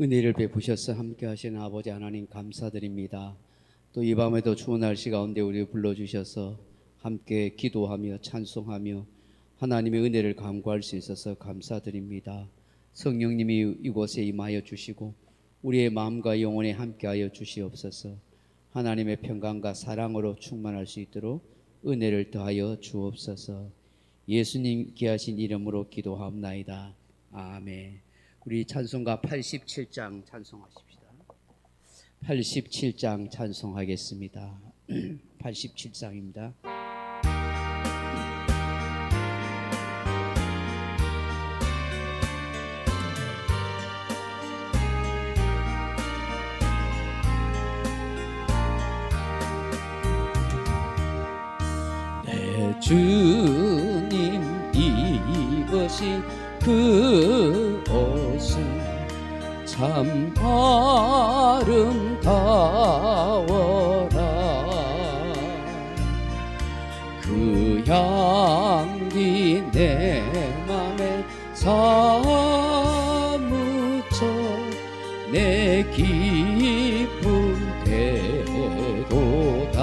은혜를 베푸셔서 함께 하시는 아버지 하나님 감사드립니다. 또 이 밤에도 추운 날씨 가운데 우리를 불러주셔서 함께 기도하며 찬송하며 하나님의 은혜를 감구할 수 있어서 감사드립니다. 성령님이 이곳에 임하여 주시고 우리의 마음과 영혼에 함께하여 주시옵소서. 하나님의 평강과 사랑으로 충만할 수 있도록 은혜를 더하여 주옵소서. 예수님 귀하신 이름으로 기도하옵나이다. 아멘. 우리 찬송가 87장 찬송하십시다. 87장 찬송하겠습니다. 87장입니다. 내 주님 입으신 그 옷은 참 아름다워라. 그 향기 내 맘에 사무쳐 내 기쁨 되도다.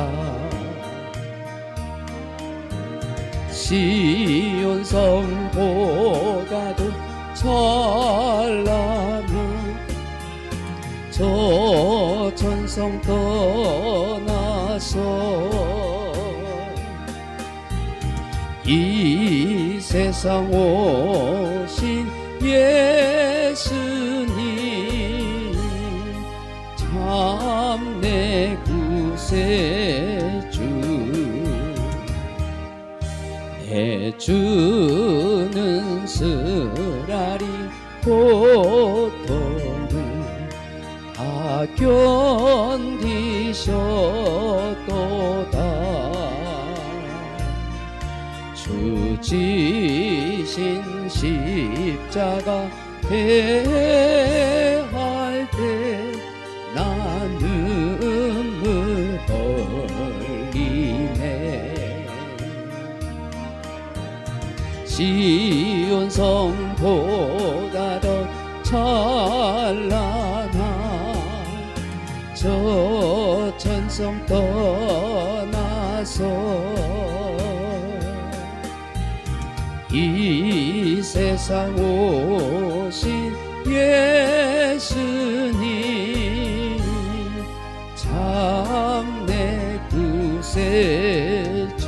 시온 성보다도 찬란한 저 천성 떠나서 이 세상 오신 예수님 참 내 구세주. 내 주는 쓰라리 고통을 다 견디셨도다. 주 지신 십자가 대할 때 나 눈물 흘리네. 시온 성보다 더 찬란한 저 천성 떠나서 이 세상 오신 예수님 참 내 구세주.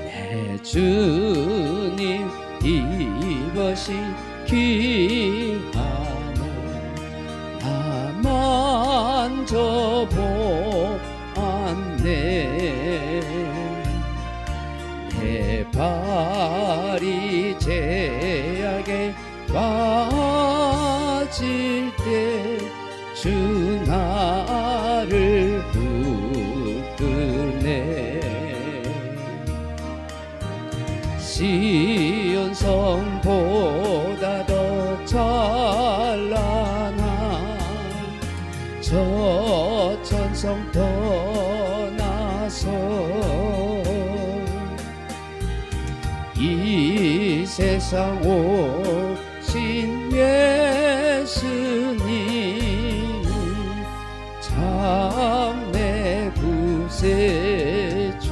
내 주님 입으신 귀한 옷 나 만져보았네. 내 발이 죄악에 빠질 때 주 나를 붙드네. 시온 성보다 더 찬란한 저 천성 떠나서 이 세상 오신 예수님 참 내 구세주.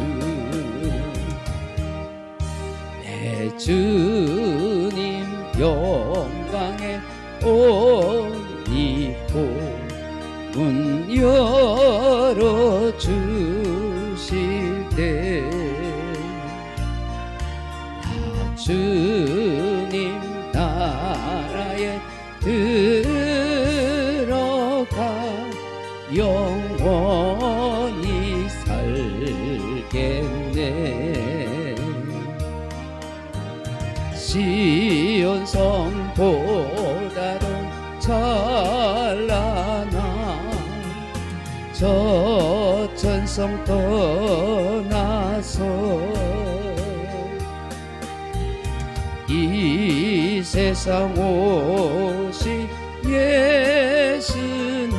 내 주님 영광의 옷 입고 문 열어주실 때 주님 나라에 들어가 영원히 살겠네. 시온 성보다도 찬란한 저 천성 떠나서 이 세상 오신 예수님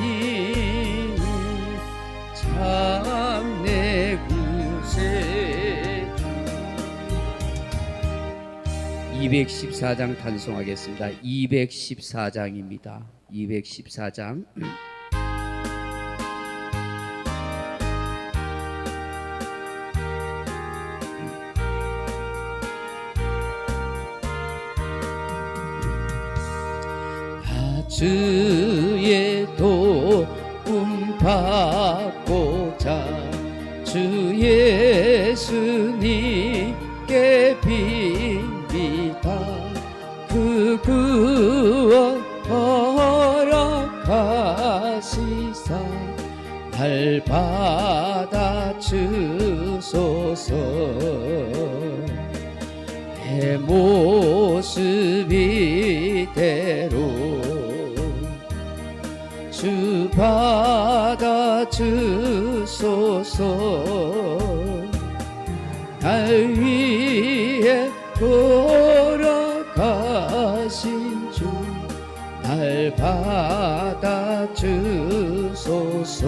참 내 구세주. 214장 단송하겠습니다. 214장입니다. 214장. 주의 도움 받고자 주 예수님께 빕니다. 그 구원 허락하시사 날 받아 주소서. 내 모습 이대로 주 받아 주소서. 날 위해 돌아가신 주 날 받아 주소서.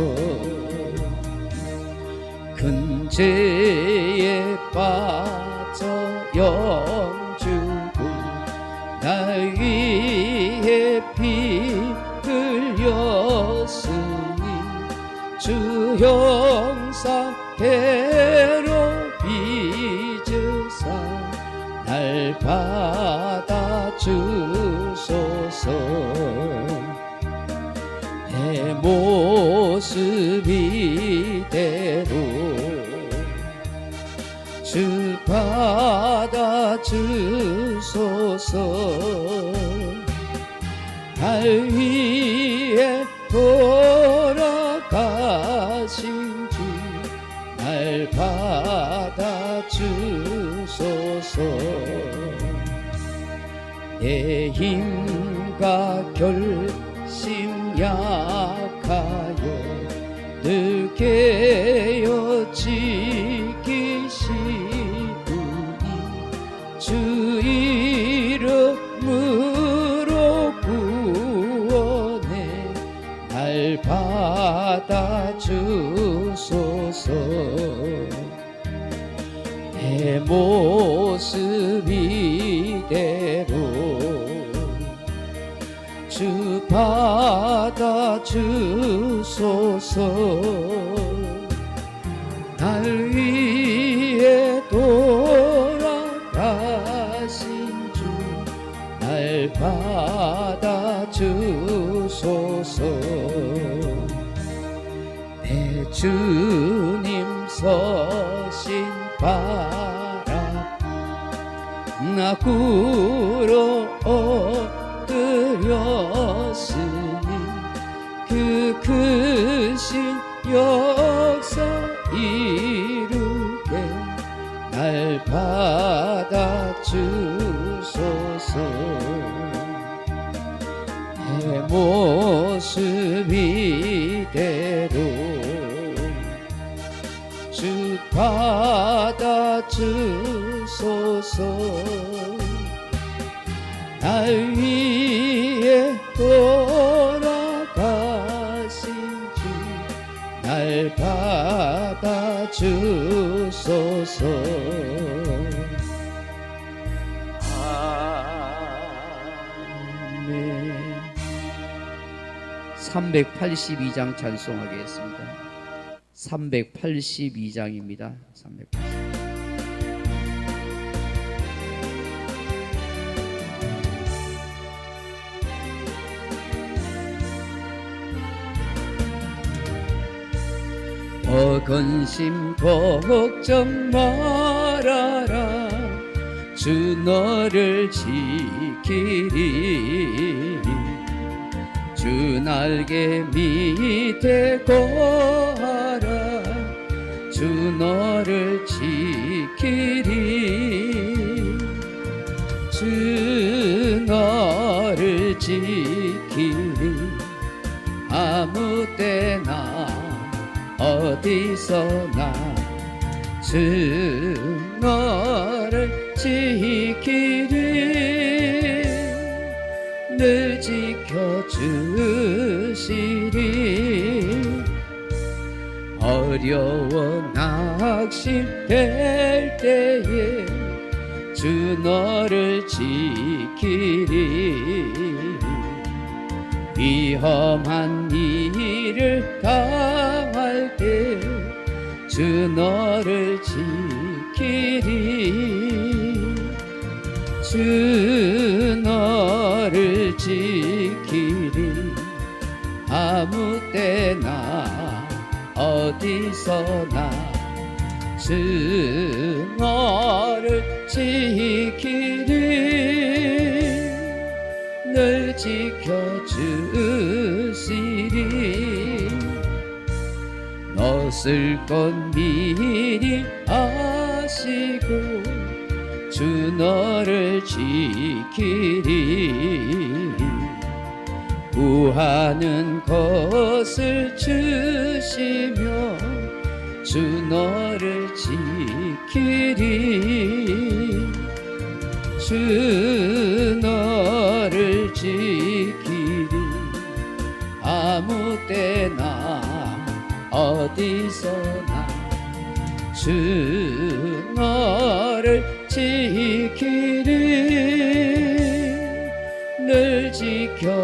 큰 죄에 빠져 영주고 날 위해 피 흘렸으니 주 형상 괴롭히주사 날 받아 주소서. 내 모습 이대로 주 받아 주소서. 날 위해 돌아가신 주 날 받아 주소서. 내 힘과 결심 약하여 늘 깨어지기시구니 주 이름으로 구원해 날 받아 주소서. 내 모습 이대로 주 받아 주소서. 날 위해 돌아가신 주 날 받아 주소서. 내 주님 서신 바라 나 구로 엎드렸으니 그 크신 역사 이루게 날 받아 주소서. 내 모습 이대로 주 받아 주소서. 날 위해 돌아가신 주 날 받아 주소서. 아멘. 382장 찬송하겠습니다. 382장입니다. 382장. 근심 걱정 말아라 주 너를 지키리 주 날개 밑에 거하라 주 너를 지키리 주 너를 지키리 아무 때나 어디서나 주 너를 지키리 늘 지켜주시리 어려워 낙심될 때에 주 너를 지키리. 위험한 일을 당할 때 주 너를 지키리. 주 너를 지키리. 아무 때나 어디서나 주 너를 지키리. 늘 지켜주시리. 너 쓸 것 미리 아시고 주 너를 지키리. 구하는 것을 주시며 주 너를 지키리. 주 너를 지키리. 아무 때나 어디서나 주 너를 지키리. 늘 지켜주시리.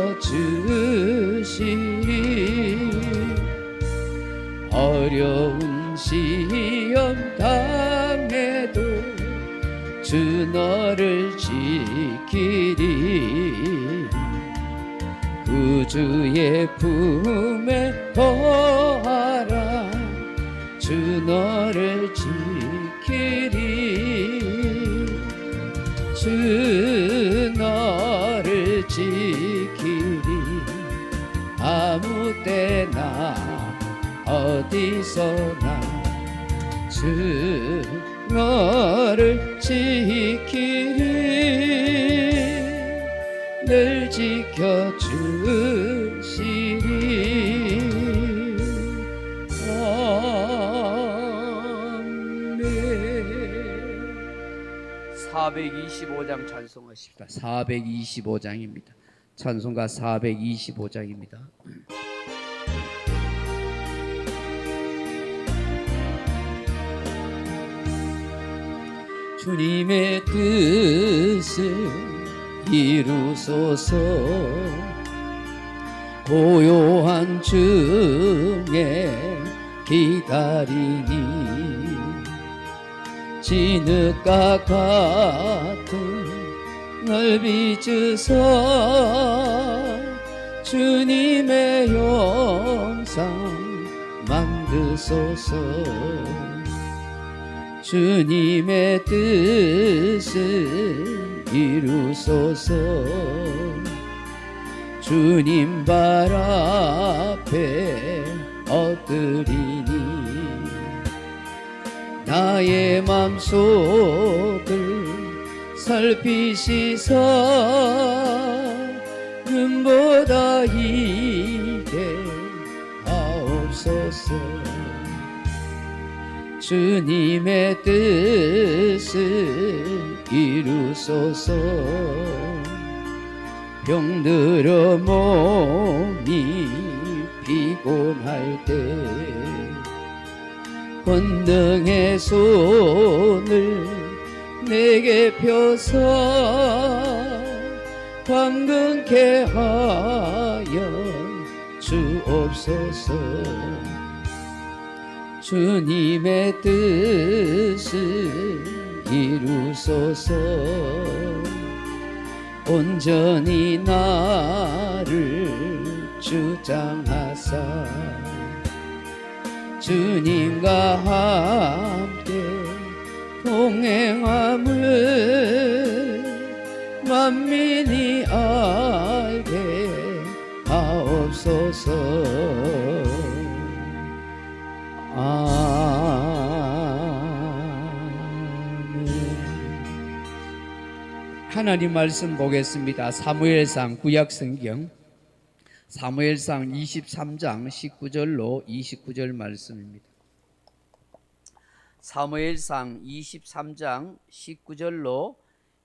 어려운 시험 당해도 주 너를 지키리. 구주의 품에 거하라. 주 너를 지키리. 주 너를 지키리. 아무 때나 어디서나 주 너를 지키리. 늘 지켜주시리. 아멘. 425장 찬송하십시다. 425장입니다. 찬송가 425장입니다. 주님의 뜻을 이루소서. 고요한 중에 기다리니 진흙과 같은 넓이 주소. 주님의 영상 만드소서. 주님의 뜻을 이루소서. 주님 발 앞에 엎드리니 나의 맘속을 살피시사 눈보다 이게 하옵소서. 주님의 뜻을 이루소서. 병들어 몸이 피곤할 때 권능의 손을 내게 펴서 광근케 하여 주옵소서. 주님의 뜻을 이루소서. 온전히 나를 주장하사 주님과 함께 동행함을 만민이 알게 하옵소서. 아멘. 하나님 말씀 보겠습니다. 사무엘상 구약성경 사무엘상 23장 19절로 29절 말씀입니다. 사무엘상 23장 19절로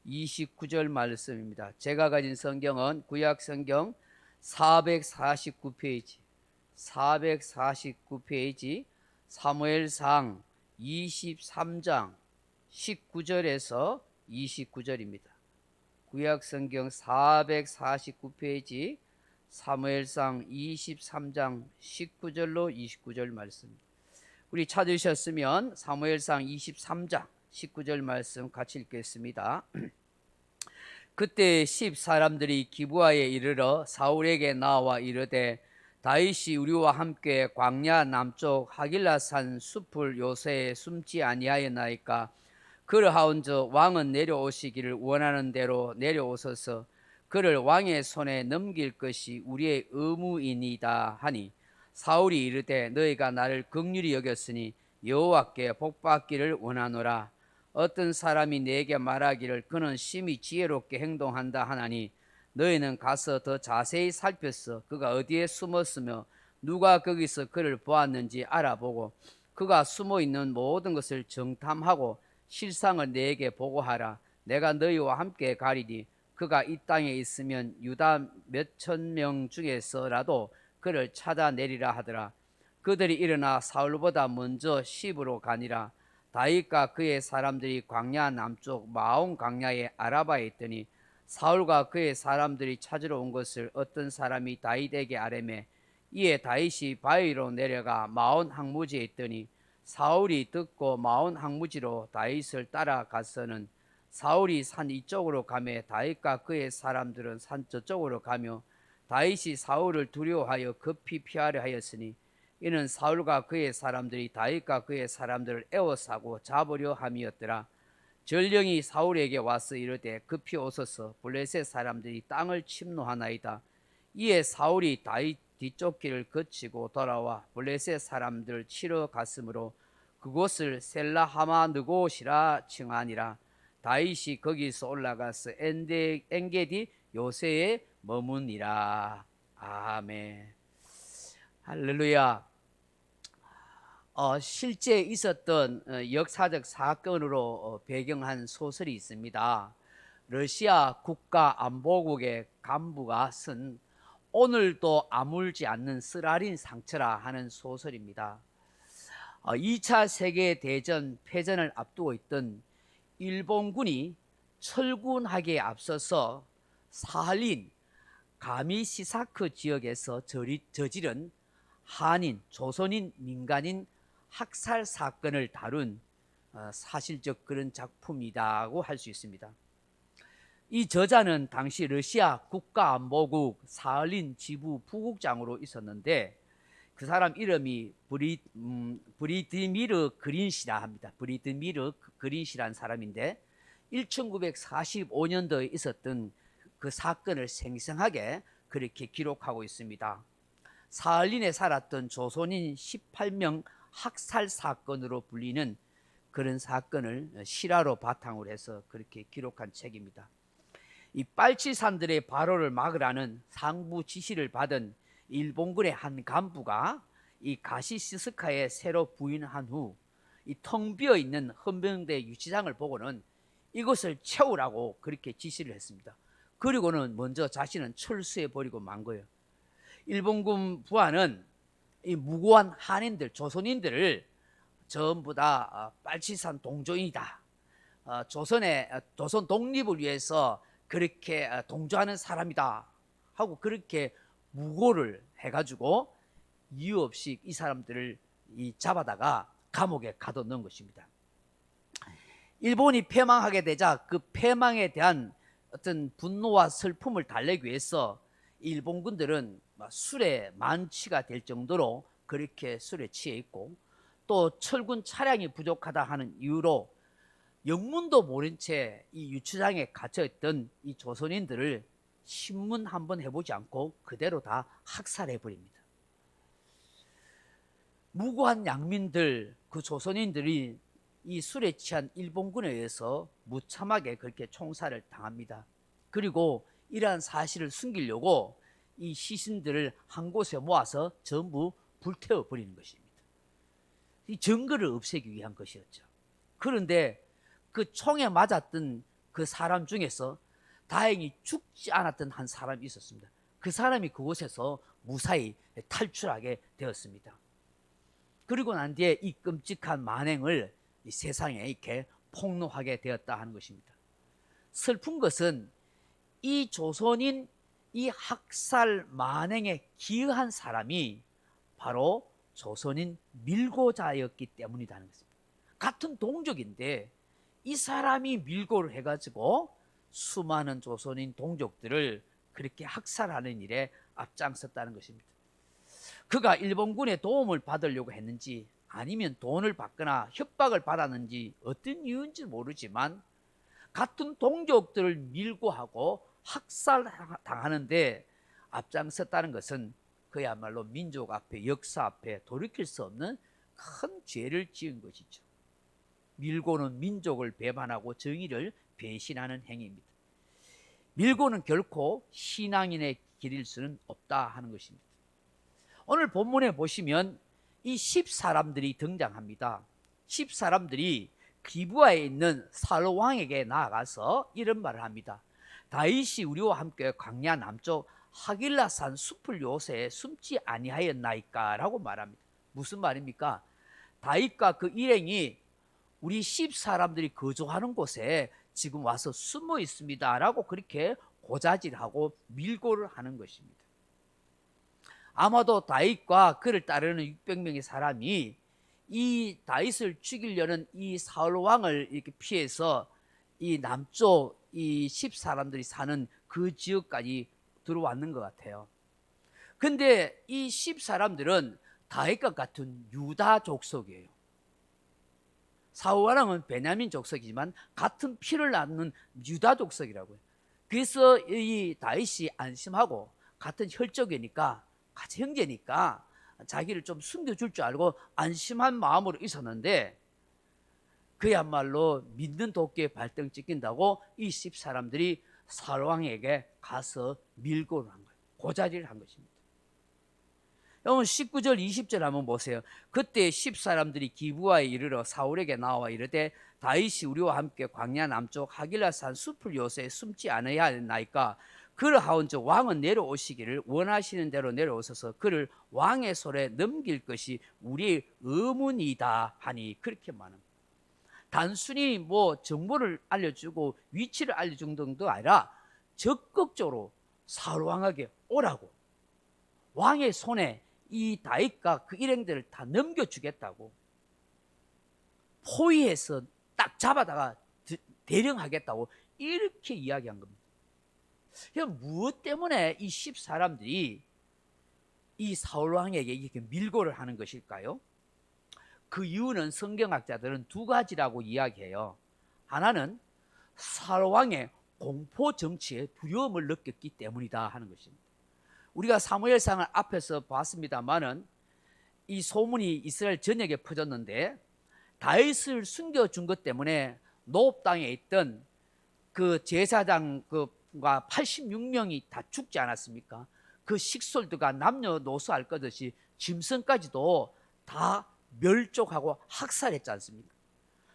29절 말씀입니다. 제가 가진 성경은 구약성경 449페이지 사무엘상 23장 19절에서 29절입니다. 구약성경 449페이지 사무엘상 23장 19절로 29절 말씀. 우리 찾으셨으면 사무엘상 23장 19절 말씀 같이 읽겠습니다. 그때 10 사람들이 기브아에 이르러 사울에게 나와 이르되 다윗이 우리와 함께 광야 남쪽 하길라산 숲을 요새에 숨지 아니하였나이까. 그러하온저 왕은 내려오시기를 원하는 대로 내려오소서. 그를 왕의 손에 넘길 것이 우리의 의무이니이다 하니 사울이 이르되 너희가 나를 긍휼히 여겼으니 여호와께 복받기를 원하노라. 어떤 사람이 내게 말하기를 그는 심히 지혜롭게 행동한다 하나니 너희는 가서 더 자세히 살펴서 그가 어디에 숨었으며 누가 거기서 그를 보았는지 알아보고 그가 숨어있는 모든 것을 정탐하고 실상을 내게 보고하라. 내가 너희와 함께 가리니 그가 이 땅에 있으면 유다 몇천 명 중에서라도 그를 찾아내리라 하더라. 그들이 일어나 사울보다 먼저 시브로 가니라. 다윗과 그의 사람들이 광야 남쪽 마온 광야의 아라바에 있더니 사울과 그의 사람들이 찾으러 온 것을 어떤 사람이 다윗에게 아뢰매 이에 다윗이 바위로 내려가 마온 항무지에 있더니 사울이 듣고 마온 항무지로 다윗을 따라가서는 사울이 산 이쪽으로 가매 다윗과 그의 사람들은 산 저쪽으로 가며 다윗이 사울을 두려워하여 급히 피하려 하였으니 이는 사울과 그의 사람들이 다윗과 그의 사람들을 에워싸고 잡으려 함이었더라. 전령이 사울에게 와서 이르되 급히 오소서 블레셋 사람들이 땅을 침노하나이다. 이에 사울이 다윗 뒤쪽 길을 거치고 돌아와 블레셋 사람들을 치러 갔으므로 그곳을 셀라하마 느곳이라 칭하니라. 다윗이 거기서 올라가서 엔게디 요새에 머무니라. 아멘. 할렐루야. 실제 있었던 역사적 사건으로 배경한 소설이 있습니다. 러시아 국가안보국의 간부가 쓴 오늘도 아물지 않는 쓰라린 상처라 하는 소설입니다. 2차 세계대전 패전을 앞두고 있던 일본군이 철군하기에 앞서서 사할린 가미시사크 지역에서 저지른 한인, 조선인, 민간인 학살 사건을 다룬 사실적 그런 작품이라고 할 수 있습니다. 이 저자는 당시 러시아 국가안보국 사할린 지부 부국장으로 있었는데 그 사람 이름이 브리드미르 그린시라 합니다. 브리드미르 그린시라는 사람인데 1945년도에 있었던 그 사건을 생생하게 그렇게 기록하고 있습니다. 사할린에 살았던 조선인 18명 학살 사건으로 불리는 그런 사건을 실화로 바탕으로 해서 그렇게 기록한 책입니다. 이 빨치산들의 발호를 막으라는 상부 지시를 받은 일본군의 한 간부가 이 가시시스카에 새로 부임한 후 이 텅 비어 있는 헌병대 유치장을 보고는 이것을 채우라고 그렇게 지시를 했습니다. 그리고는 먼저 자신은 철수해 버리고 만 거예요. 일본군 부하는 이 무고한 한인들, 조선인들을 전부 다 빨치산 동조인이다. 조선 독립을 위해서 그렇게 동조하는 사람이다 하고 그렇게 무고를 해가지고 이유 없이 이 사람들을 잡아다가 감옥에 가둬놓은 것입니다. 일본이 패망하게 되자 그 패망에 대한 어떤 분노와 슬픔을 달래기 위해서 일본군들은 술에 만취가 될 정도로 그렇게 술에 취해 있고 또 철군 차량이 부족하다 하는 이유로 영문도 모른 채 이 유치장에 갇혀있던 이 조선인들을 신문 한번 해보지 않고 그대로 다 학살해버립니다. 무고한 양민들, 그 조선인들이 이 술에 취한 일본군에 의해서 무참하게 그렇게 총살을 당합니다. 그리고 이러한 사실을 숨기려고 이 시신들을 한 곳에 모아서 전부 불태워 버리는 것입니다. 이 증거를 없애기 위한 것이었죠. 그런데 그 총에 맞았던 그 사람 중에서 다행히 죽지 않았던 한 사람이 있었습니다. 그 사람이 그곳에서 무사히 탈출하게 되었습니다. 그리고 난 뒤에 이 끔찍한 만행을 이 세상에 이렇게 폭로하게 되었다 하는 것입니다. 슬픈 것은 이 조선인 이 학살 만행에 기여한 사람이 바로 조선인 밀고자였기 때문이라는 것입니다. 같은 동족인데 이 사람이 밀고를 해가지고 수많은 조선인 동족들을 그렇게 학살하는 일에 앞장섰다는 것입니다. 그가 일본군의 도움을 받으려고 했는지 아니면 돈을 받거나 협박을 받았는지 어떤 이유인지 모르지만 같은 동족들을 밀고 하고 학살당하는데 앞장섰다는 것은 그야말로 민족 앞에, 역사 앞에 돌이킬 수 없는 큰 죄를 지은 것이죠. 밀고는 민족을 배반하고 정의를 배신하는 행위입니다. 밀고는 결코 신앙인의 길일 수는 없다 하는 것입니다. 오늘 본문에 보시면 이 10사람들이 등장합니다. 10사람들이 기브아에 있는 사울 왕에게 나아가서 이런 말을 합니다. 다윗이 우리와 함께 광야 남쪽 하길라산 숲을 요새에 숨지 아니하였나이까 라고 말합니다. 무슨 말입니까? 다윗과 그 일행이 우리 10사람들이 거주하는 곳에 지금 와서 숨어 있습니다 라고 그렇게 고자질하고 밀고를 하는 것입니다. 아마도 다윗과 그를 따르는 600명의 사람이 이 다윗을 죽이려는 이 사울 왕을 이렇게 피해서 이 남쪽 이 10사람들이 사는 그 지역까지 들어왔는 것 같아요. 근데 이 10사람들은 다윗과 같은 유다 족속이에요. 사울 왕은 베냐민 족속이지만 같은 피를 낳는 유다 족속이라고요. 그래서 이 다윗이 안심하고 같은 혈족이니까 같이 형제니까 자기를 좀 숨겨줄 줄 알고 안심한 마음으로 있었는데 그야말로 믿는 도끼에 발등 찍힌다고 이 10사람들이 사울 왕에게 가서 밀고를 한 거예요. 고자질을 한 것입니다. 여러분 19절 20절 한번 보세요. 그때 10사람들이 기브아에 이르러 사울에게 나와 이르되 다윗이 우리와 함께 광야 남쪽 하길라산 숲을 요새에 숨지 않아야 하나이까 그러하온즉 왕은 내려오시기를 원하시는 대로 내려오셔서 그를 왕의 손에 넘길 것이 우리의 의문이다 하니 그렇게 말합니다. 단순히 뭐 정보를 알려주고 위치를 알려준 정도가 아니라 적극적으로 사울 왕에게 오라고 왕의 손에 이 다윗과 그 일행들을 다 넘겨주겠다고 포위해서 딱 잡아다가 대령하겠다고 이렇게 이야기한 겁니다. 무엇 때문에 이 10사람들이 이 사울 왕에게 이렇게 밀고를 하는 것일까요? 그 이유는 성경학자들은 두 가지라고 이야기해요. 하나는 사울 왕의 공포 정치에 두려움을 느꼈기 때문이다 하는 것입니다. 우리가 사무엘상을 앞에서 봤습니다마는 이 소문이 이스라엘 전역에 퍼졌는데 다윗을 숨겨준 것 때문에 노업 땅에 있던 그 제사장과 86명이 다 죽지 않았습니까? 그 식솔들과 남녀노소 알 것 없이 짐승까지도 다 멸족하고 학살했지 않습니까?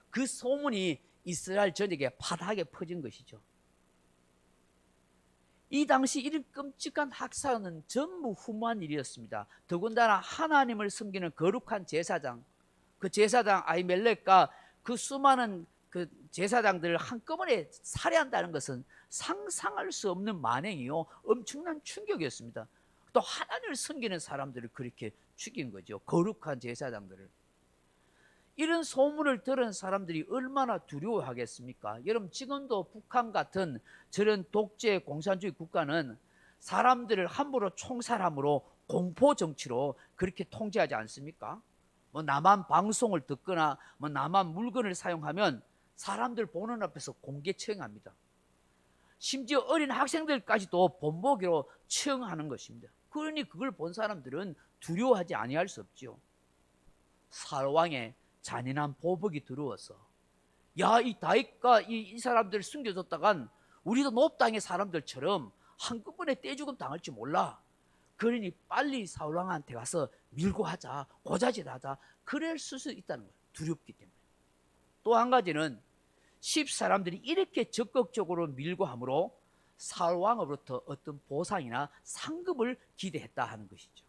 그 소문이 이스라엘 전역에 파다하게 퍼진 것이죠. 이 당시 이런 끔찍한 학살은 전부 후무한 일이었습니다. 더군다나 하나님을 섬기는 거룩한 제사장, 그 제사장 아히멜렉과 그 수많은 그 제사장들을 한꺼번에 살해한다는 것은 상상할 수 없는 만행이요 엄청난 충격이었습니다. 또 하나님을 섬기는 사람들을 그렇게 죽인 거죠. 거룩한 제사장들을. 이런 소문을 들은 사람들이 얼마나 두려워하겠습니까? 여러분 지금도 북한 같은 저런 독재 공산주의 국가는 사람들을 함부로 총살함으로 공포 정치로 그렇게 통제하지 않습니까? 뭐 남한 방송을 듣거나 뭐 남한 물건을 사용하면 사람들 보는 앞에서 공개 처형합니다. 심지어 어린 학생들까지도 본보기로 처형하는 것입니다. 그러니 그걸 본 사람들은 두려워하지 아니할 수 없죠. 사울 왕의 잔인한 보복이 들어와서 야, 이 다윗과 이 사람들 숨겨줬다간 우리도 노업 땅의 사람들처럼 한꺼번에 떼죽음 당할지 몰라. 그러니 빨리 사울 왕한테 가서 밀고 하자, 고자질하자. 그럴 수 있다는 거예요. 두렵기 때문에. 또 한 가지는 10사람들이 이렇게 적극적으로 밀고 함으로 사울 왕으로부터 어떤 보상이나 상급을 기대했다 하는 것이죠.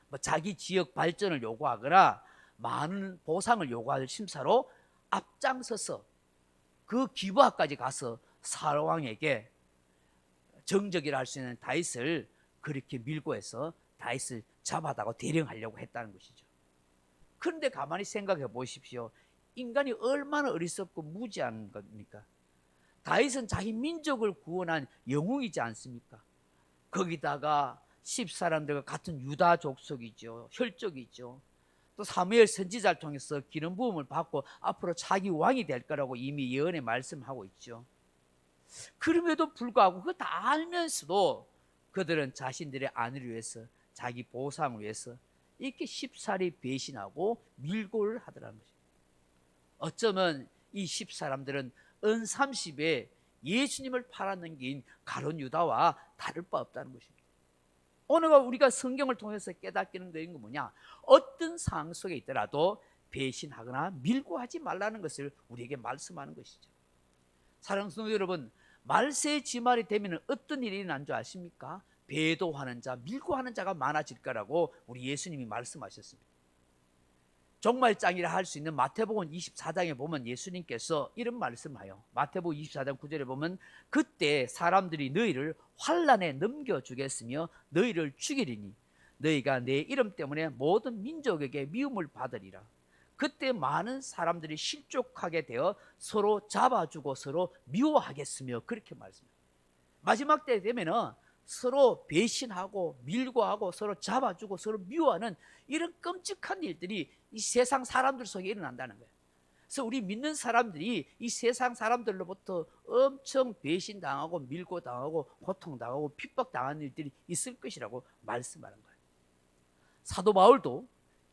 뭐 자기 지역 발전을 요구하거나 많은 보상을 요구할 심사로 앞장서서 그 기브아까지 가서 사울 왕에게 정적이라 할 수 있는 다윗을 그렇게 밀고 해서 다윗을 잡아다가 대령하려고 했다는 것이죠. 그런데 가만히 생각해 보십시오. 인간이 얼마나 어리석고 무지한 겁니까? 다윗은 자기 민족을 구원한 영웅이지 않습니까? 거기다가 10사람들과 같은 유다 족속이죠. 혈족이죠. 또 사무엘 선지자를 통해서 기름 부음을 받고 앞으로 자기 왕이 될 거라고 이미 예언에 말씀하고 있죠. 그럼에도 불구하고 그거 다 알면서도 그들은 자신들의 안위를 위해서, 자기 보상을 위해서 이렇게 쉽사리 배신하고 밀고를 하더라는 것입니다. 어쩌면 이 10사람들은 은30에 예수님을 팔아넘긴 가룟 유다와 다를 바 없다는 것입니다. 오늘 우리가 성경을 통해서 깨닫기는 것은 뭐냐? 어떤 상황 속에 있더라도 배신하거나 밀고 하지 말라는 것을 우리에게 말씀하는 것이죠. 사랑하는 성도 여러분, 말세의 지말이 되면 어떤 일이 일어난 줄 아십니까? 배도하는 자, 밀고 하는 자가 많아질 거라고 우리 예수님이 말씀하셨습니다. 종말장이라 할 수 있는 마태복음 24장에 보면 예수님께서 이런 말씀하여, 마태복음 24장 9절에 보면 그때 사람들이 너희를 환난에 넘겨주겠으며 너희를 죽이리니 너희가 내 이름 때문에 모든 민족에게 미움을 받으리라. 그때 많은 사람들이 실족하게 되어 서로 잡아주고 서로 미워하겠으며 그렇게 말씀합니다. 마지막 때 되면은 서로 배신하고 밀고 하고 서로 잡아주고 서로 미워하는 이런 끔찍한 일들이 이 세상 사람들 속에 일어난다는 거예요. 그래서 우리 믿는 사람들이 이 세상 사람들로부터 엄청 배신당하고 밀고 당하고 고통당하고 핍박당하는 일들이 있을 것이라고 말씀하는 거예요. 사도 바울도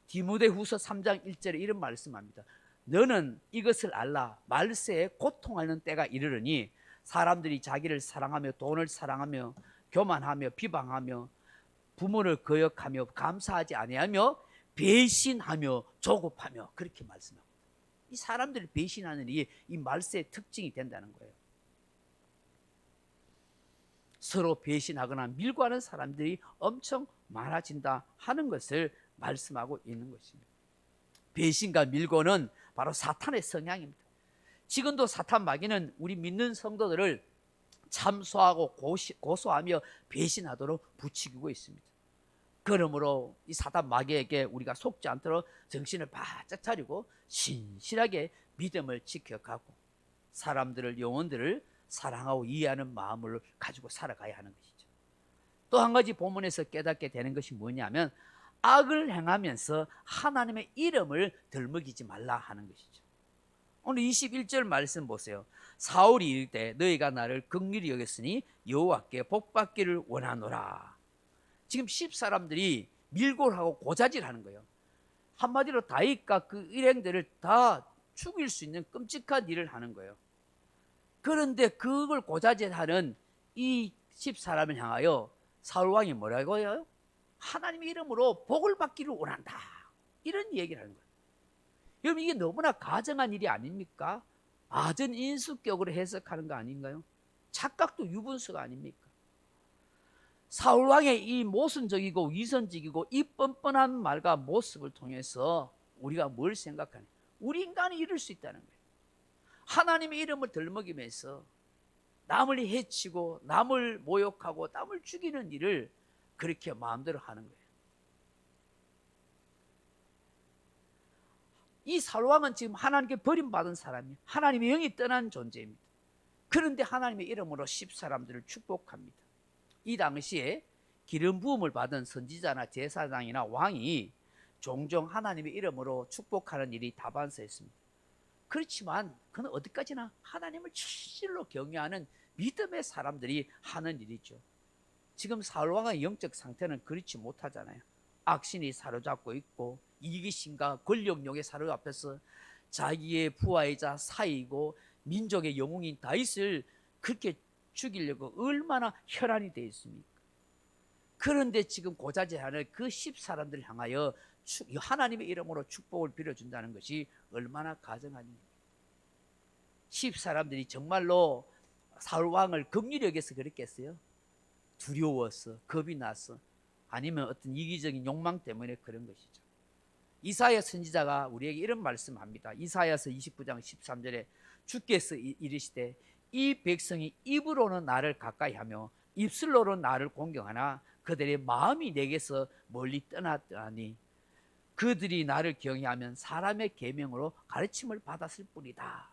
디모데후서 3장 1절에 이런 말씀합니다. 너는 이것을 알라. 말세에 고통하는 때가 이르르니 사람들이 자기를 사랑하며 돈을 사랑하며 교만하며 비방하며 부모를 거역하며 감사하지 아니하며 배신하며 조급하며 그렇게 말씀합니다. 이 사람들을 배신하는 이 말세의 특징이 된다는 거예요. 서로 배신하거나 밀고 하는 사람들이 엄청 많아진다 하는 것을 말씀하고 있는 것입니다. 배신과 밀고는 바로 사탄의 성향입니다. 지금도 사탄 마귀는 우리 믿는 성도들을 참소하고 고소하며 배신하도록 부추기고 있습니다. 그러므로 이 사탄 마귀에게 우리가 속지 않도록 정신을 바짝 차리고 신실하게 믿음을 지켜가고 사람들을, 영혼들을 사랑하고 이해하는 마음을 가지고 살아가야 하는 것이죠. 또 한 가지 본문에서 깨닫게 되는 것이 뭐냐면 악을 행하면서 하나님의 이름을 덜먹이지 말라 하는 것이죠. 오늘 21절 말씀 보세요. 사울이 이르되 너희가 나를 긍휼히 여겼으니 여호와께 복받기를 원하노라. 지금 10사람들이 밀골하고 고자질하는 거예요. 한마디로 다윗과 그 일행들을 다 죽일 수 있는 끔찍한 일을 하는 거예요. 그런데 그걸 고자질하는 이 10사람을 향하여 사울 왕이 뭐라고 해요? 하나님의 이름으로 복을 받기를 원한다. 이런 얘기를 하는 거예요. 여러분 이게 너무나 가정한 일이 아닙니까? 아전 인수격으로 해석하는 거 아닌가요? 착각도 유분수가 아닙니까? 사울 왕의 이 모순적이고 위선적이고 이 뻔뻔한 말과 모습을 통해서 우리가 뭘 생각하냐? 우리 인간이 이럴 수 있다는 거예요. 하나님의 이름을 덜먹이면서 남을 해치고 남을 모욕하고 남을 죽이는 일을 그렇게 마음대로 하는 거예요. 이 사울 왕은 지금 하나님께 버림받은 사람이에요. 하나님의 영이 떠난 존재입니다. 그런데 하나님의 이름으로 10사람들을 축복합니다. 이 당시에 기름 부음을 받은 선지자나 제사장이나 왕이 종종 하나님의 이름으로 축복하는 일이 다반사였습니다. 그렇지만 그는 어디까지나 하나님을 진실로 경외하는 믿음의 사람들이 하는 일이죠. 지금 사울 왕의 영적 상태는 그렇지 못하잖아요. 악신이 사로잡고 있고 이기심과 권력욕에 사로잡혀서 자기의 부하이자 사이고 민족의 영웅인 다윗을 그렇게 죽이려고 얼마나 혈안이 되어 있습니까? 그런데 지금 고자질하는 그 10사람들을 향하여 하나님의 이름으로 축복을 빌어준다는 것이 얼마나 가정한 일입니까? 10사람들이 정말로 사울 왕을 긍휼히 여겨서 그랬겠어요? 두려워서, 겁이 나서, 아니면 어떤 이기적인 욕망 때문에 그런 것이죠. 이사야 선지자가 우리에게 이런 말씀합니다. 이사야서 29장 13절에 주께서 이르시되 이 백성이 입으로는 나를 가까이하며 입술로는 나를 공경하나 그들의 마음이 내게서 멀리 떠났더니 그들이 나를 경외하면 사람의 계명으로 가르침을 받았을 뿐이다.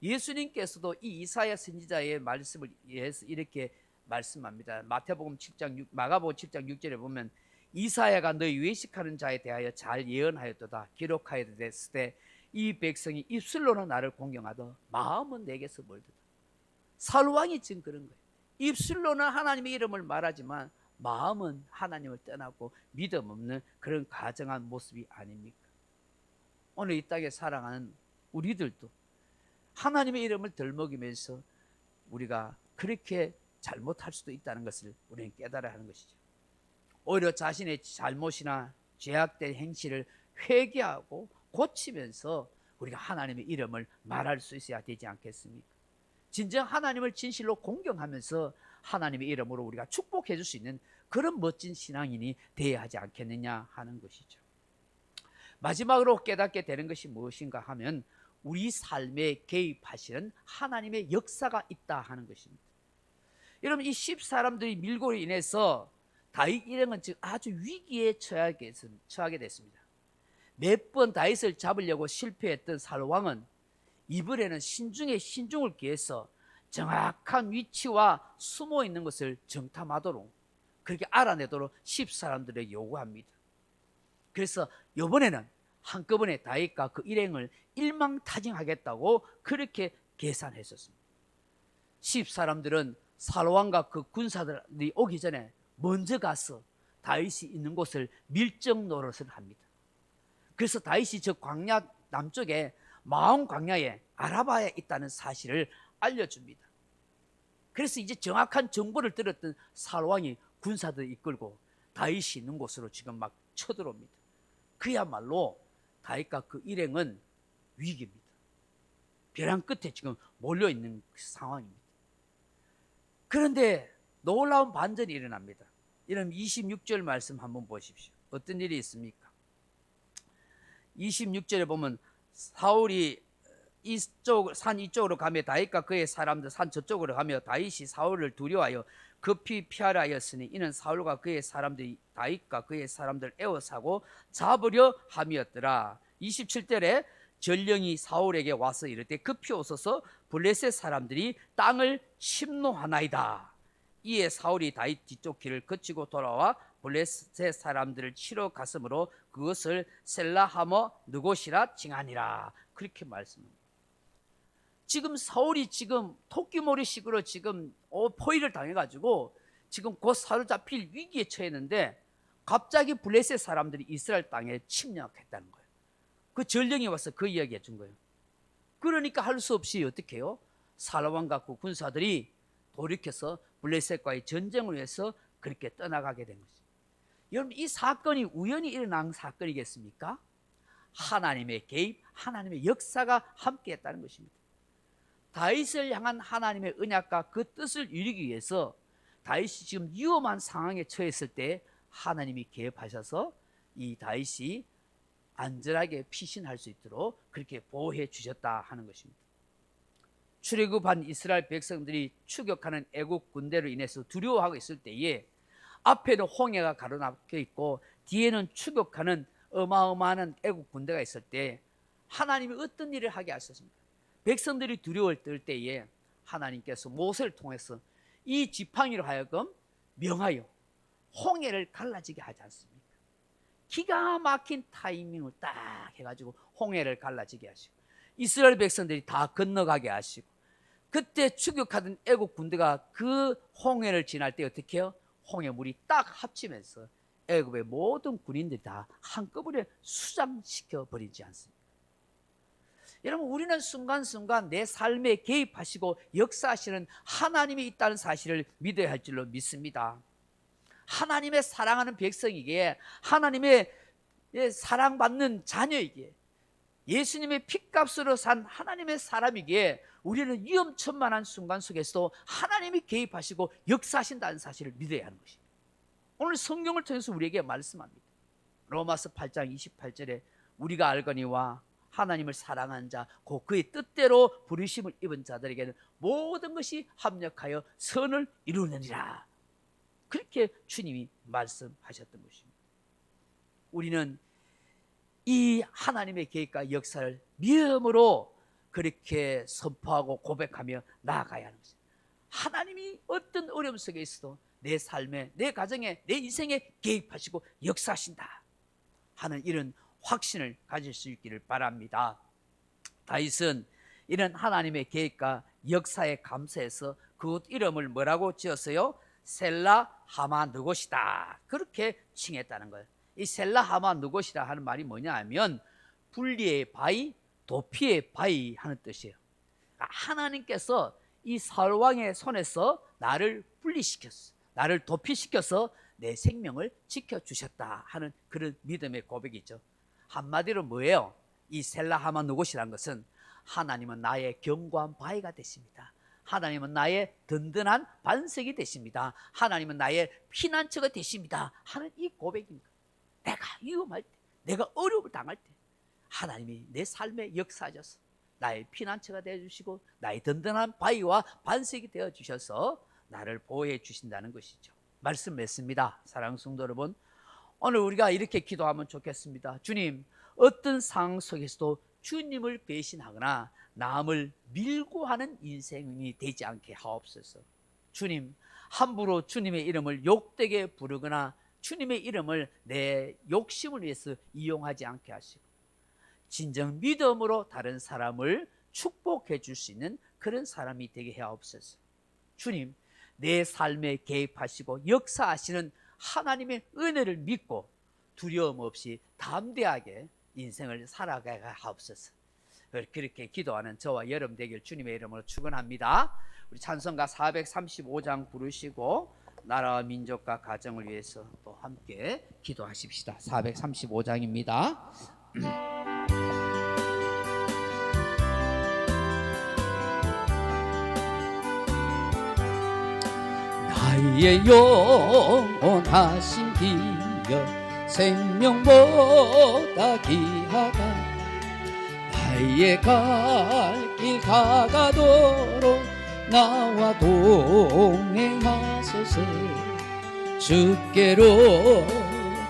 예수님께서도 이 이사야 선지자의 말씀을 위해서 이렇게 말씀합니다. 마태복음 7장 마가복음 7장 6절에 보면 이사야가 너희 외식하는 자에 대하여 잘 예언하였도다. 기록하였을 때 이 백성이 입술로는 나를 공경하더 마음은 내게서 멀도다. 사울 왕이 지금 그런 거예요. 입술로는 하나님의 이름을 말하지만 마음은 하나님을 떠나고 믿음 없는 그런 가정한 모습이 아닙니까? 오늘 이 땅에 살아가는 우리들도 하나님의 이름을 덜 먹이면서 우리가 그렇게 잘못할 수도 있다는 것을 우리는 깨달아야 하는 것이죠. 오히려 자신의 잘못이나 죄악된 행실을 회개하고 고치면서 우리가 하나님의 이름을 말할 수 있어야 되지 않겠습니까? 진정 하나님을 진실로 공경하면서 하나님의 이름으로 우리가 축복해 줄 수 있는 그런 멋진 신앙인이 되어야 하지 않겠느냐 하는 것이죠. 마지막으로 깨닫게 되는 것이 무엇인가 하면 우리 삶에 개입하시는 하나님의 역사가 있다 하는 것입니다. 여러분, 이 10사람들이 밀고로 인해서 다윗 일행은 지금 아주 위기에 처하게 됐습니다. 몇 번 다윗을 잡으려고 실패했던 사울 왕은 이번에는 신중에 신중을 기해서 정확한 위치와 숨어 있는 것을 정탐하도록 그렇게 알아내도록 10사람들에게 요구합니다. 그래서 이번에는 한꺼번에 다윗과 그 일행을 일망타진하겠다고 그렇게 계산했었습니다. 10사람들은 사울 왕과 그 군사들이 오기 전에 먼저 가서 다윗이 있는 곳을 밀정 노릇을 합니다. 그래서 다윗이 저 광야 남쪽에 마온 광야에 아라바에 있다는 사실을 알려줍니다. 그래서 이제 정확한 정보를 들었던 사울 왕이 군사들을 이끌고 다윗이 있는 곳으로 지금 막 쳐들어옵니다. 그야말로 다윗과 그 일행은 위기입니다. 벼랑 끝에 지금 몰려있는 상황입니다. 그런데 놀라운 반전이 일어납니다. 이런 26절 말씀 한번 보십시오. 어떤 일이 있습니까? 26절에 보면 사울이 산 이쪽으로 가며 다윗과 그의 사람들 산 저쪽으로 가며 다윗이 사울을 두려워하여 급히 피하려 하였으니 이는 사울과 그의 사람들이 다윗과 그의 사람들을 에워싸고 잡으려 함이었더라. 27절에 전령이 사울에게 와서 이르되 급히 오소서 블레셋 사람들이 땅을 침노하나이다. 이에 사울이 다윗 뒤쪽 길을 거치고 돌아와 블레셋 사람들을 치러 갔으므로 그것을 셀라하머 느곳이라 칭하니라. 그렇게 말씀합니다. 지금 사울이 지금 토끼머리식으로 지금 포위를 당해가지고 지금 곧 사로잡힐 위기에 처했는데 갑자기 블레셋 사람들이 이스라엘 땅에 침략했다는 거예요. 그 전령이 와서 그 이야기 해준 거예요. 그러니까 할 수 없이 어떻게 해요? 사울 왕과 그 군사들이 돌이켜서 블레셋과의 전쟁을 위해서 그렇게 떠나가게 된 것입니다. 여러분, 이 사건이 우연히 일어난 사건이겠습니까? 하나님의 개입, 하나님의 역사가 함께했다는 것입니다. 다윗을 향한 하나님의 언약과 그 뜻을 이루기 위해서 다윗이 지금 위험한 상황에 처했을 때 하나님이 개입하셔서 이 다윗이 안전하게 피신할 수 있도록 그렇게 보호해 주셨다 하는 것입니다. 출애굽한 이스라엘 백성들이 추격하는 애국 군대로 인해서 두려워하고 있을 때에 앞에는 홍해가 가로막혀 있고 뒤에는 추격하는 어마어마한 애국 군대가 있을 때 하나님이 어떤 일을 하게 하셨습니까? 백성들이 두려움을 떨 때에 하나님께서 모세를 통해서 이 지팡이로 하여금 명하여 홍해를 갈라지게 하지 않습니까? 기가 막힌 타이밍을 딱 해가지고 홍해를 갈라지게 하시고 이스라엘 백성들이 다 건너가게 하시고 그때 추격하던 애국 군대가 그 홍해를 지날 때 어떻게 해요? 홍해 물이 딱 합치면서 애굽의 모든 군인들이 다 한꺼번에 수장시켜 버리지 않습니까? 여러분, 우리는 순간순간 내 삶에 개입하시고 역사하시는 하나님이 있다는 사실을 믿어야 할 줄로 믿습니다. 하나님의 사랑하는 백성이기에 하나님의 사랑받는 자녀이기에 예수님의 핏값으로 산 하나님의 사람이기에 우리는 위험천만한 순간 속에서도 하나님이 개입하시고 역사하신다는 사실을 믿어야 하는 것입니다. 오늘 성경을 통해서 우리에게 말씀합니다. 로마서 8장 28절에 우리가 알거니와 하나님을 사랑한 자, 곧 그의 뜻대로 부르심을 입은 자들에게는 모든 것이 합력하여 선을 이루느니라. 그렇게 주님이 말씀하셨던 것입니다. 우리는 이 하나님의 계획과 역사를 믿음으로 그렇게 선포하고 고백하며 나아가야 하는 것입니다. 하나님이 어떤 어려움 속에 있어도 내 삶에, 내 가정에, 내 인생에 개입하시고 역사하신다 하는 이런 확신을 가질 수 있기를 바랍니다. 다윗은 이런 하나님의 계획과 역사에 감사해서 그 이름을 뭐라고 지었어요? 셀라 하마 느곳이다, 그렇게 칭했다는 거예요. 이 셀라 하마 느곳이라 하는 말이 뭐냐 하면 분리의 바위, 도피의 바위 하는 뜻이에요. 하나님께서 이 사울왕의 손에서 나를 분리시켰어, 나를 도피시켜서 내 생명을 지켜주셨다 하는 그런 믿음의 고백이죠. 한마디로 뭐예요? 이 셀라 하마 느곳이라는 것은 하나님은 나의 견고한 바위가 되십니다. 하나님은 나의 든든한 반석이 되십니다. 하나님은 나의 피난처가 되십니다 하는 이 고백입니다. 내가 위험할 때, 내가 어려움을 당할 때 하나님이 내 삶에 역사하셔서 나의 피난처가 되어주시고 나의 든든한 바위와 반석이 되어주셔서 나를 보호해 주신다는 것이죠. 말씀 맺습니다. 사랑하는 성도 여러분, 오늘 우리가 이렇게 기도하면 좋겠습니다. 주님, 어떤 상황 속에서도 주님을 배신하거나 남을 밀고 하는 인생이 되지 않게 하옵소서. 주님, 함부로 주님의 이름을 욕되게 부르거나 주님의 이름을 내 욕심을 위해서 이용하지 않게 하시고 진정 믿음으로 다른 사람을 축복해 줄 수 있는 그런 사람이 되게 하옵소서. 주님, 내 삶에 개입하시고 역사하시는 하나님의 은혜를 믿고 두려움 없이 담대하게 인생을 살아가야 하옵소서. 그렇게 기도하는 저와 여러분 되길 주님의 이름으로 축원합니다. 우리 찬송가 435장 부르시고 나라와 민족과 가정을 위해서 또 함께 기도하십시다. 435장입니다. 나의 영원하신 기여 생명보다 귀하다. 나의 갈 길 다가도록 나와 동행하소서. 주께로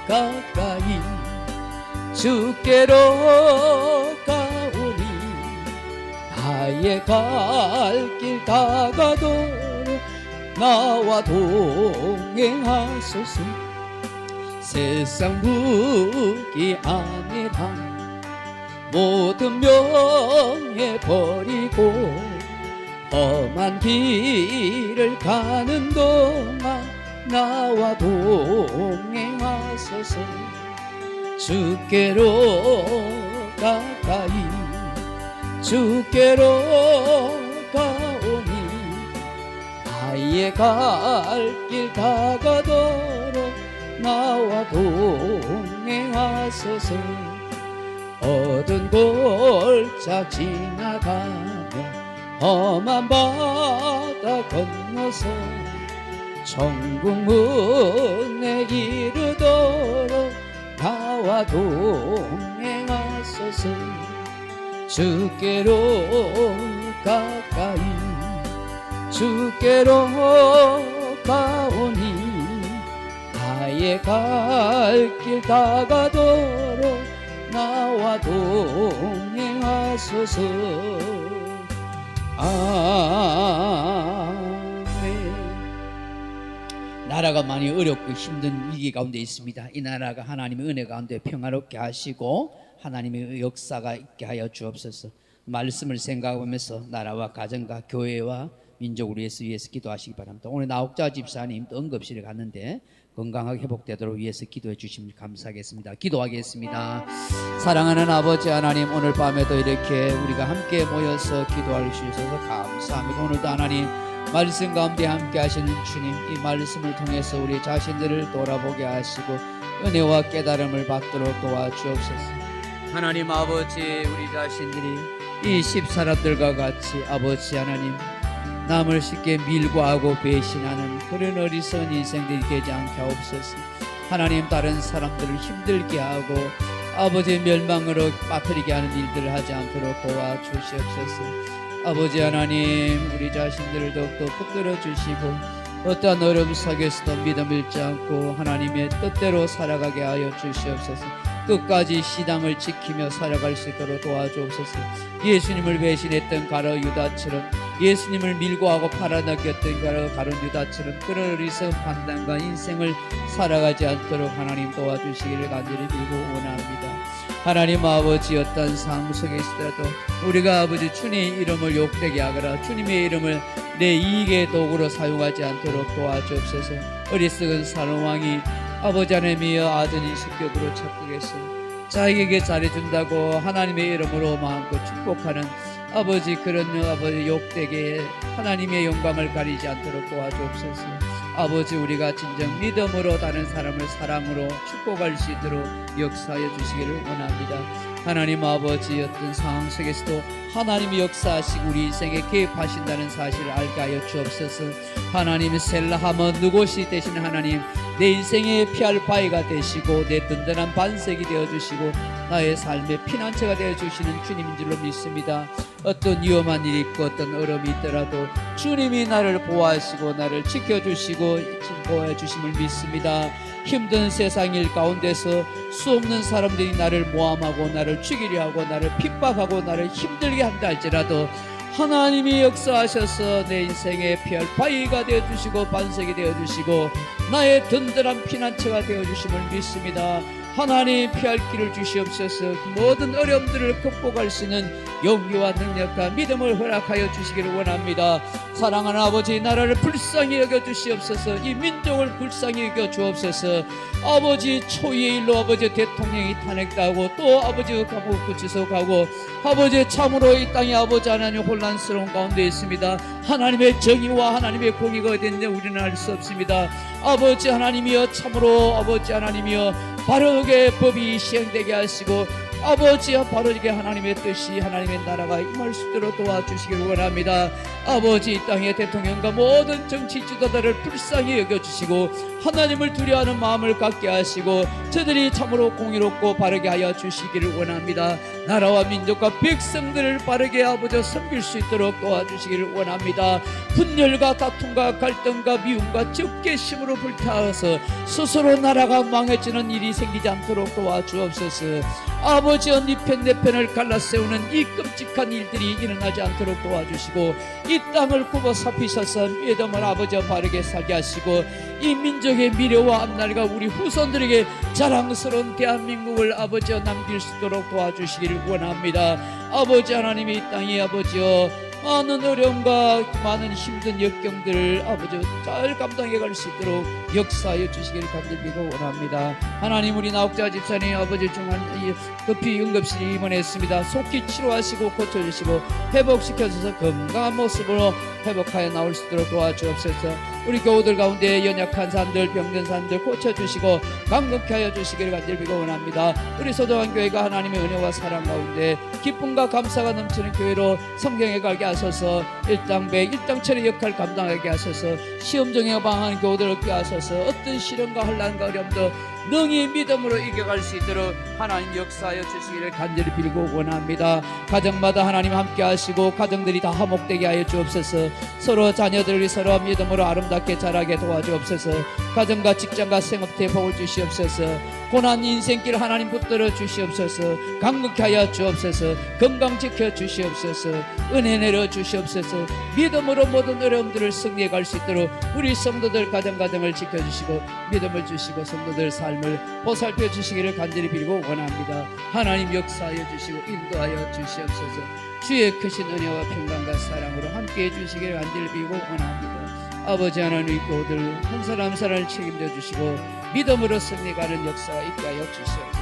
가까이 주께로 가오니 나의 갈 길 다가도록 나와 동행하소서. 세상 무기 아니라 모든 명예 버리고 험한 길을 가는 동안 나와 동행하소서. 주께로 가까이 주께로 가오니 나의 갈 길 다가도록 나와 동행하소서. 어두운 골짝 지나가며 험한 바다 건너서 천국 문에 이르도록 나와 동행하소서. 주께로 가까이 주께로 가오니 나의 갈 길 다가도록 나와 동행하소서. 아멘. 나라가 많이 어렵고 힘든 위기 가운데 있습니다. 이 나라가 하나님의 은혜 가운데 평화롭게 하시고 하나님의 역사가 있게 하여 주옵소서. 말씀을 생각하면서 나라와 가정과 교회와 민족을 위해서 기도하시기 바랍니다. 오늘 나옥자 집사님 또 응급실에 갔는데 건강하게 회복되도록 위해서 기도해 주시면 감사하겠습니다. 기도하겠습니다. 사랑하는 아버지 하나님, 오늘 밤에도 이렇게 우리가 함께 모여서 기도할 수 있어서 감사합니다. 오늘도 하나님 말씀 가운데 함께 하시는 주님, 이 말씀을 통해서 우리 자신들을 돌아보게 하시고 은혜와 깨달음을 받도록 도와주옵소서. 하나님 아버지, 우리 자신들이 이 10사람들과 같이 아버지 하나님 남을 쉽게 밀고 하고 배신하는 그런 어리석은 인생들이 되지 않게 하옵소서. 하나님, 다른 사람들을 힘들게 하고 아버지 멸망으로 빠뜨리게 하는 일들을 하지 않도록 도와주시옵소서. 아버지 하나님, 우리 자신들을 더욱더 붙들어 주시고 어떠한 어려움 속에서도 믿음 잃지 않고 하나님의 뜻대로 살아가게 하여 주시옵소서. 끝까지 신앙을 지키며 살아갈 수 있도록 도와주옵소서. 예수님을 배신했던 가룟 유다처럼, 예수님을 밀고 하고 팔아넘겼던 가룟 유다처럼 그런 어리석은 판단과 인생을 살아가지 않도록 하나님 도와주시기를 간절히 빌고 원합니다. 하나님 아버지, 어떤 상황 속에 있더라도 우리가 아버지 주님 이름을 욕되게 하거나 주님의 이름을 내 이익의 도구로 사용하지 않도록 도와주옵소서. 어리석은 사로왕이 아버지 하나님이여 아드니 식격으로 착각해서 자기에게 잘해준다고 하나님의 이름으로 마음껏 축복하는 아버지, 그런 아버지 욕되게 하나님의 영광을 가리지 않도록 도와주옵소서. 아버지, 우리가 진정 믿음으로 다른 사람을 사랑으로 축복할 수 있도록 역사하여 주시기를 원합니다. 하나님 아버지, 어떤 상황 속에서도 하나님이 역사하시고 우리 인생에 개입하신다는 사실을 알게 하여 주옵소서. 하나님 셀라하면 누구시 되신 하나님, 내 인생의 피할 바위가 되시고 내 든든한 반석이 되어주시고 나의 삶의 피난처가 되어주시는 주님인 줄로 믿습니다. 어떤 위험한 일이 있고 어떤 어려움이 있더라도 주님이 나를 보호하시고 나를 지켜주시고 보호해 주심을 믿습니다. 힘든 세상 일 가운데서 수없는 사람들이 나를 모함하고 나를 죽이려 하고 나를 핍박하고 나를 힘들게 한다 할지라도 하나님이 역사하셔서 내 인생의 피할 바위가 되어주시고 반석이 되어주시고 나의 든든한 피난처가 되어주심을 믿습니다. 하나님 피할 길을 주시옵소서. 모든 어려움들을 극복할 수 있는 용기와 능력과 믿음을 허락하여 주시기를 원합니다. 사랑하는 아버지, 나라를 불쌍히 여겨 주시옵소서. 이 민족을 불쌍히 여겨 주옵소서. 아버지, 초유의 일로 아버지 대통령이 탄핵당하고 또 아버지 감옥 구치소가고 아버지 참으로 이 땅에 아버지 하나님 혼란스러운 가운데 있습니다. 하나님의 정의와 하나님의 공의가 어딨는데 우리는 알 수 없습니다. 아버지 하나님이여, 참으로 아버지 하나님이여 바르게 법이 시행되게 하시고 아버지여 바르게 하나님의 뜻이 하나님의 나라가 임할 수 있도록 도와주시기를 원합니다. 아버지, 이 땅의 대통령과 모든 정치 지도자를 불쌍히 여겨주시고 하나님을 두려워하는 마음을 갖게 하시고 저들이 참으로 공의롭고 바르게 하여 주시기를 원합니다. 나라와 민족과 백성들을 바르게 아버지 섬길 수 있도록 도와주시기를 원합니다. 분열과 다툼과 갈등과 미움과 적개심으로 불타서 스스로 나라가 망해지는 일이 생기지 않도록 도와주옵소서. 아버지여, 네 편 내 편을 갈라세우는 이 끔찍한 일들이 일어나지 않도록 도와주시고 이 땅을 굽어 살피셔서 믿음을 아버지여 바르게 살게 하시고 이 민족의 미래와 앞날과 우리 후손들에게 자랑스러운 대한민국을 아버지여 남길 수 있도록 도와주시기를 원합니다. 아버지 하나님의 이 땅에 아버지여 많은 어려움과 많은 힘든 역경들을 아버지 잘 감당해 갈 수 있도록 역사하여 주시기를 간절히 비고 원합니다. 하나님, 우리 나옥자 집사님 아버지 중한 급히 응급실에 입원했습니다. 속히 치료하시고 고쳐주시고 회복시켜주셔서 건강한 모습으로 회복하여 나올 수 있도록 도와주옵소서. 우리 교우들 가운데 연약한 사람들, 병든 사람들 고쳐주시고 강건케 하여 주시기를 간절히 비고 원합니다. 우리 소도한 교회가 하나님의 은혜와 사랑 가운데 기쁨과 감사가 넘치는 교회로 성경에 가게 하소서. 일당백 일당천의 역할 감당하게 하소서. 시험정에 방황하는 교우들 얻게 하소서. 어떤 시련과 혼란과 어려움도 능히 믿음으로 이겨갈 수 있도록 하나님 역사하여 주시기를 간절히 빌고 원합니다. 가정마다 하나님 함께 하시고 가정들이 다 화목되게 하여 주옵소서. 서로 자녀들이 서로 믿음으로 아름답게 자라게 도와주옵소서. 가정과 직장과 생업대 복을 주시옵소서. 고난 인생길 하나님 붙들어 주시옵소서. 강건케 하여 주옵소서. 건강 지켜 주시옵소서. 은혜 내려 주시옵소서. 믿음으로 모든 어려움들을 승리해 갈 수 있도록 우리 성도들 가정을 지켜주시고 믿음을 주시고 성도들 삶을 보살펴 주시기를 간절히 빌고 원합니다. 하나님 역사하여 주시고 인도하여 주시옵소서. 주의 크신 은혜와 평강과 사랑으로 함께해 주시기를 간절히 빌고 원합니다. 아버지 하나님, 교우들 한 사람 한 사람을 책임져 주시고 믿음으로 승리가는 역사가 있게 하여 주시옵소서.